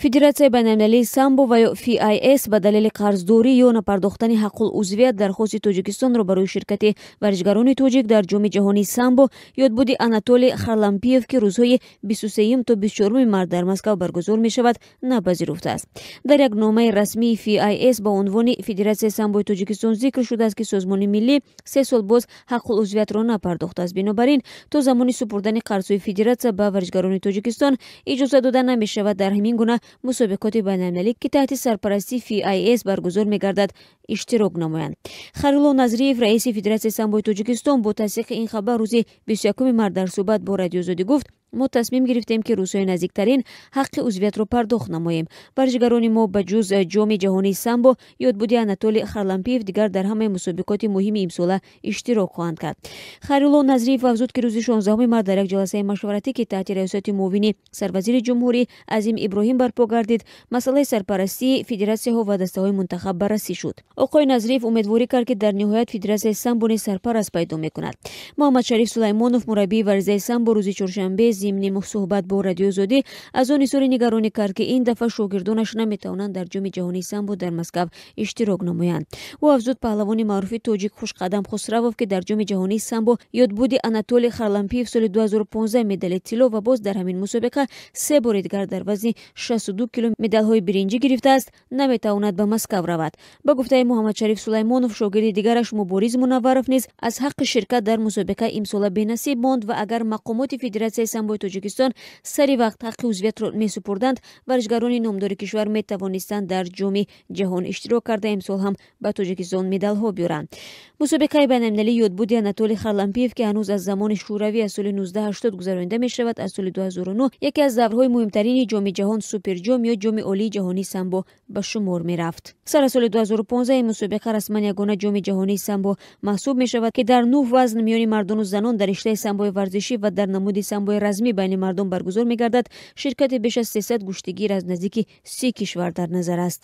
Федератсияи байналмилалии самбо ва FIAS ба далели қарздорӣ ё напардохтани ҳаққулузвият дархости Тоҷикистонро барои ширкати варзишгарони тоҷик дар ҷоми ҷаҳонии самбо Ёдбуди Анатолий Харлампиев ки рӯзҳои 23 то 24 март дар Маскав баргузор мешавад напазируфтааст. Дар як номаи расмии FIAS ба унвони Федератсияи самбои Тоҷикистон зикр шудааст ки созмони миллӣ 3 сол боз ҳаққулузвиятро напардохтааст. Бинобар ин то замони супурдани қарзҳои федератсия ба варзишгарони Тоҷикистон иҷоза дода намешавад дар ҳамин гуна мусобиқоти байналмилалӣ ки таҳти сарпарастии FIAS баргузор мегардад иштирок намоянд. Харило Назриев, раиси Федератсияи самбои Тоҷикистон, бо тасдиқи ин хабар рӯзи 21 март дар суҳбат бо радиозодӣ гуфт: мо тасмим гирифтем ки рӯзҳои наздиктарин ҳаққи узвиятро пардохт намоем. Варзишгарони мо ба ҷуз ҷоми ҷаҳонии самбо Ёдбуди Анатолий Харлампиев дигар дар ҳамаи мусобиқоти муҳими имсола иштирок хоҳанд кард. Харило Назриев афзуд ки рӯзи 16 март дар як ҷаласаи машваратӣ ки таҳти раёсати муовини сарвазири ҷумҳурӣ Азим Иброҳим барпо гардид, масъалаи сарпарастии федератсияҳо ва дастаҳои мунтахаб баррасӣ шуд. Оқои Назриев умедворӣ кард ки дар ниҳоят Федератсияи самбо низ сарпараст пайдо мекунад. Муҳаммад Шариф Сулаймонов, мураббии варзишаи самбо, рӯзи чоршанбе зимни суҳбат бо радиозодӣ аз он изҳори нигаронӣ кард ки ин дафъа шогирдонаш наметавонанд дар ҷоми ҷаҳонии самбо дар Маскав иштирок намоянд. ӯ афзуд паҳлавони маъруфи тоҷик Хушқадам Хусравов ки дар ҷоми ҷаҳонии самбо Ёдбуди Анатолий Харлампиев соли 2015 медали тилло ва боз дар ҳамин мусобиқа 3 бори дигар дар вазни 62 кило медалҳои биринҷӣ гирифтааст, наметавонад ба Маскав равад. Ба гуфтаи Муҳаммад Шариф Сулаймонов, шогирди дигараш Мубориз Мунавваров низ аз ҳаққи ширкат дар мусобиқа имсола бенасиб монд ва агар мақомоти Федератсияи самбои Тоҷикистон сари вақт ҳаққи узвиятро месупурданд, варзишгарони номдори кишвар метавонистанд дар ҷоми ҷаҳон иштирок карда имсол ҳам ба Тоҷикистон медалҳо биёранд. Мусобиқаи байналмилалии Ёдбуди Анатолий Харлампиев ки ҳанӯз аз замони шӯравӣ аз соли 1980 гузаронида мешавад, аз соли 2009 яке аз даврҳои муҳимтарини ҷоми ҷаҳон суперҷом ё ҷоми олии ҷаҳонии самбо ба шумор мерафт. Сар аз соли 2015 ин мусобиқа расман ягона ҷоми ҷаҳонии самбо маҳсуб мешавад ки дар 9 вазн миёни мардону занон дар риштаи самбои варзишӣ ва дар намуди самбои размӣ байни мардон баргузор мегардад. Ширкати беш аз 300 гӯштагир аз наздики 30 кишвар дар назар аст.